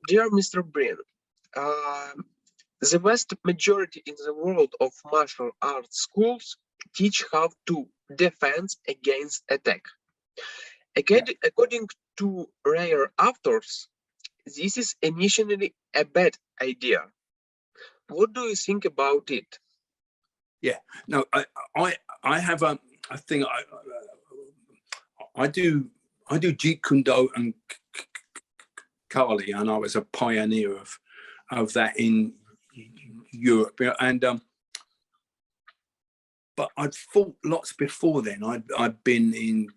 Dear Mr. Breen, uh, the vast majority in the world of martial arts schools teach how to defend against attack. According to rare authors, this is initially a bad idea. What do you think about it? Yeah, no, I have a thing. I do Jeet Kune Do and Kali, and I was a pioneer of that in Europe. And but I'd fought lots before then. I'd been in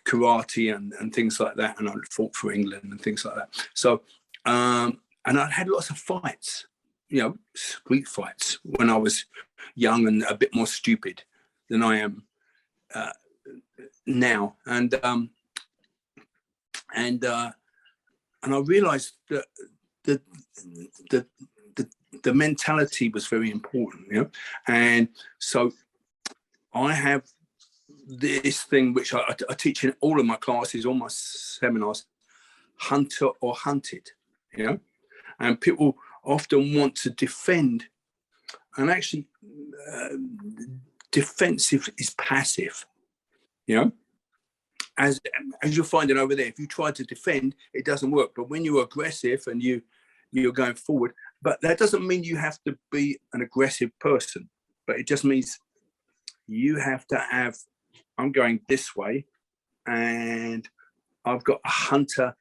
karate and things like that, and I'd fought for England and things like that. So and I'd had lots of fights, street fights when I was young and a bit more stupid than I am now. And I realized that the mentality was very important, and so I have this thing which I teach in all of my classes, all my seminars: hunter or hunted, and people often want to defend, and actually defensive is passive, as you're finding over there. If you try to defend, it doesn't work. But when you're aggressive and you're going forward, but that doesn't mean you have to be an aggressive person, but it just means you have to have, I'm going this way and I've got a hunter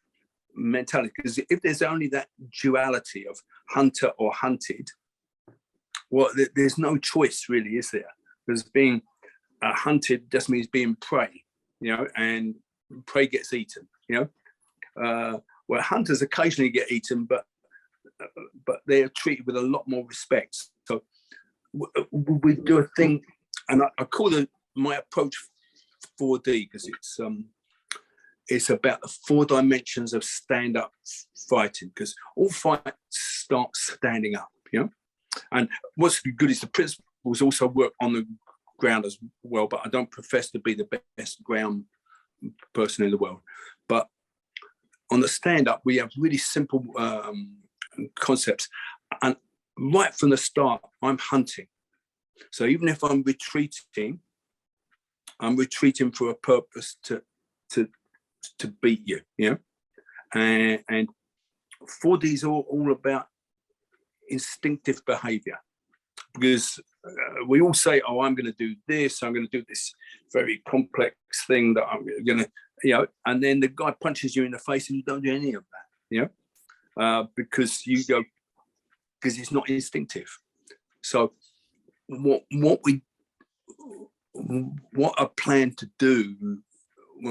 mentality. Because if there's only that duality of hunter or hunted, well, there's no choice really, is there? Because being hunted just means being prey, and prey gets eaten, Well, hunters occasionally get eaten, but they are treated with a lot more respect. So we do a thing, and I call my approach 4D, because it's about the 4 dimensions of stand-up fighting, because all fights start standing up, And what's good is the principles also work on the ground as well, but I don't profess to be the best ground person in the world. But on the stand-up, we have really simple concepts. And right from the start, I'm hunting. So even if I'm retreating for a purpose to beat you, And 4D is all about instinctive behavior, because we all say, oh, I'm going to do this, I'm going to do this very complex thing that I'm going to, and then the guy punches you in the face and you don't do any of that, because it's not instinctive. So what I plan to do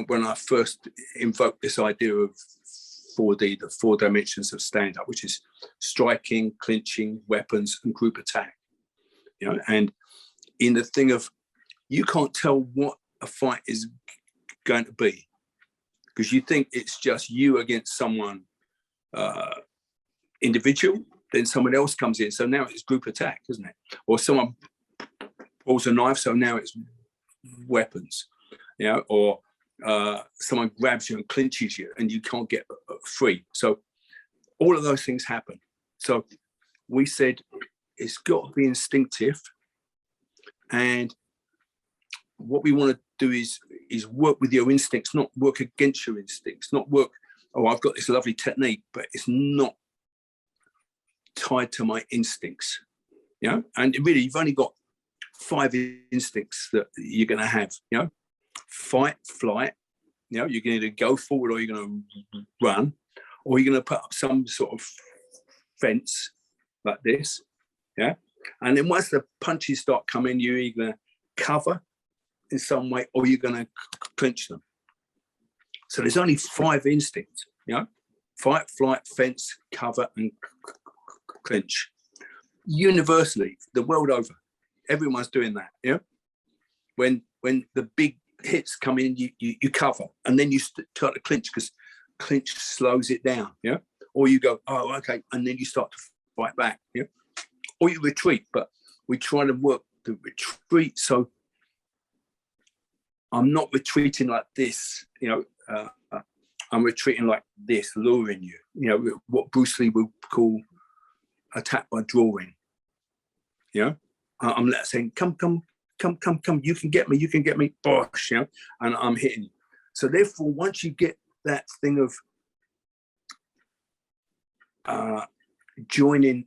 when I first invoked this idea of 4D, the 4 dimensions of stand-up, which is striking, clinching, weapons, and group attack. And in the thing of, you can't tell what a fight is going to be, because you think it's just you against someone individual, then someone else comes in. So now it's group attack, isn't it? Or someone pulls a knife, so now it's weapons, or someone grabs you and clinches you and you can't get free. So all of those things happen. So we said it's got to be instinctive, and what we want to do is work with your instincts, not work against your instincts, not work, oh, I've got this lovely technique, but it's not tied to my instincts. And really, you've only got 5 instincts that you're going to have, fight, flight, you're going to either go forward or you're going to run, or you're going to put up some sort of fence like this, and then once the punches start coming, you're either going to cover in some way or you're going to clinch them. So there's only 5 instincts, fight, flight, fence, cover, and clinch. Universally, the world over, everyone's doing that. When the big hits come in, you cover, and then you start to clinch, because clinch slows it down. Or you go, oh, okay, and then you start to fight back. Or you retreat. But we try to work the retreat, so I'm not retreating like this. I'm retreating like this, luring you. You know, what Bruce Lee would call attack by drawing. You know, I'm saying, come, you can get me, bosh, you know, and I'm hitting you. So therefore, once you get that thing of joining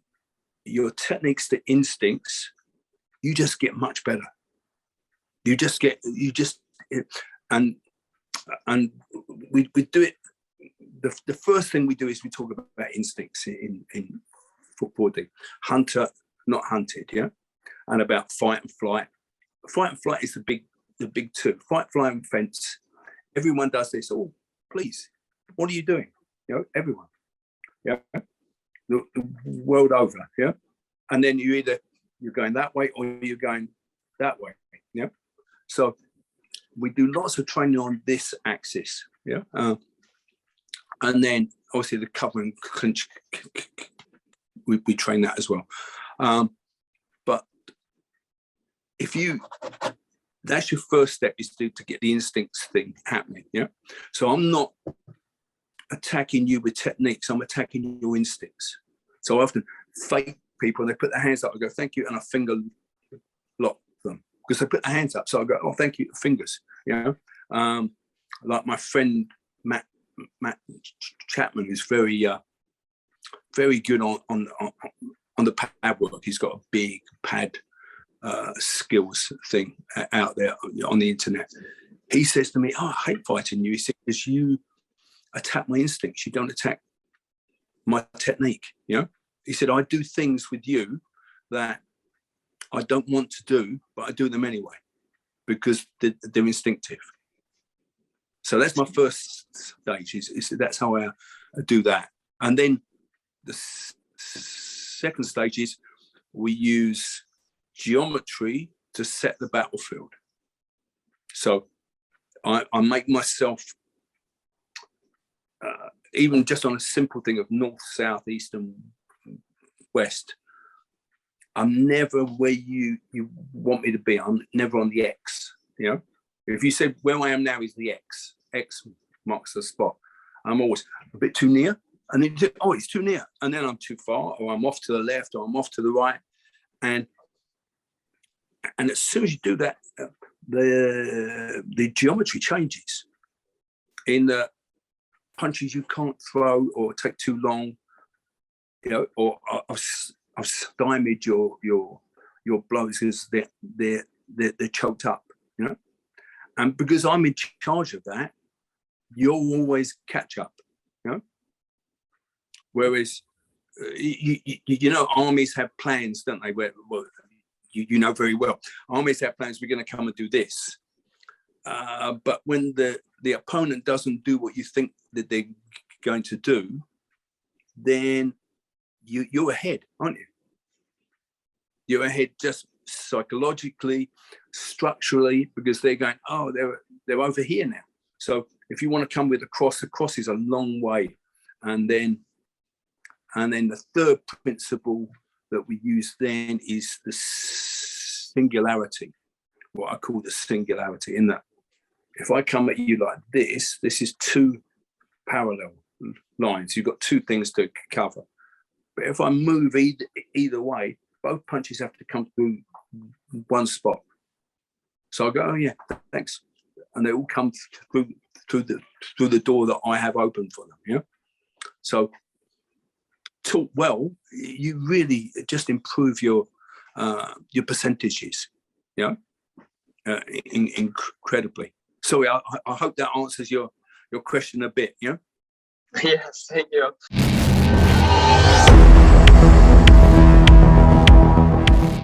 your techniques to instincts, you just get much better. And we do it. The first thing we do is we talk about instincts in footballing. Hunter, not hunted, yeah, and about fight and flight. Fight and flight is the big two. Fight, flight, and fence. Everyone does this. Oh, please, what are you doing? You know, everyone. Yeah, the world over. Yeah, and then you're going that way or you're going that way. Yeah, so we do lots of training on this axis. Yeah, and then obviously the cover and clinch. We train that as well. But that's your first step, is to get the instincts thing happening. Yeah. So I'm not attacking you with techniques. I'm attacking your instincts. So I often fake people, and they put their hands up. I go, thank you. And I finger lock them because they put their hands up. So I go, oh, thank you. Fingers, you know, like my friend, Matt Chapman, who's very good on the pad work. He's got a big pad skills thing out there on the internet. He says to me, oh, I hate fighting you. He says, because you attack my instincts. You don't attack my technique. You know, he said, I do things with you that I don't want to do, but I do them anyway because they're instinctive. So that's my first stage. That's how I do that. And then the second stage is we use geometry to set the battlefield. So I make myself, even just on a simple thing of north, south, east, and west, I'm never where you want me to be. I'm never on the X. You know, if you said where I am now is the X marks the spot, I'm always a bit too near. And then you think, oh, it's too near. And then I'm too far, or I'm off to the left, or I'm off to the right. And as soon as you do that, the geometry changes. In the punches you can't throw or take too long, you know, or I've stymied your blows because they're choked up, you know. And because I'm in charge of that, you'll always catch up, you know. Whereas, you know, armies have plans, don't they? Where, well, you know very well. Armies have plans. We're going to come and do this. But when the opponent doesn't do what you think that they're going to do, then you're ahead, aren't you? You're ahead just psychologically, structurally, because they're going, oh, they're over here now. So if you want to come with the cross is a long way. And then the third principle that we use then is the singularity, what I call the singularity, in that if I come at you like this is two parallel lines. You've got two things to cover. But if I move either way, both punches have to come through one spot. So I go, oh yeah, thanks. And they all come through the door that I have open for them. Yeah. So taught well, you really just improve your percentages, you know, incredibly. Sorry, I hope that answers your question a bit, yeah? Yes, thank you.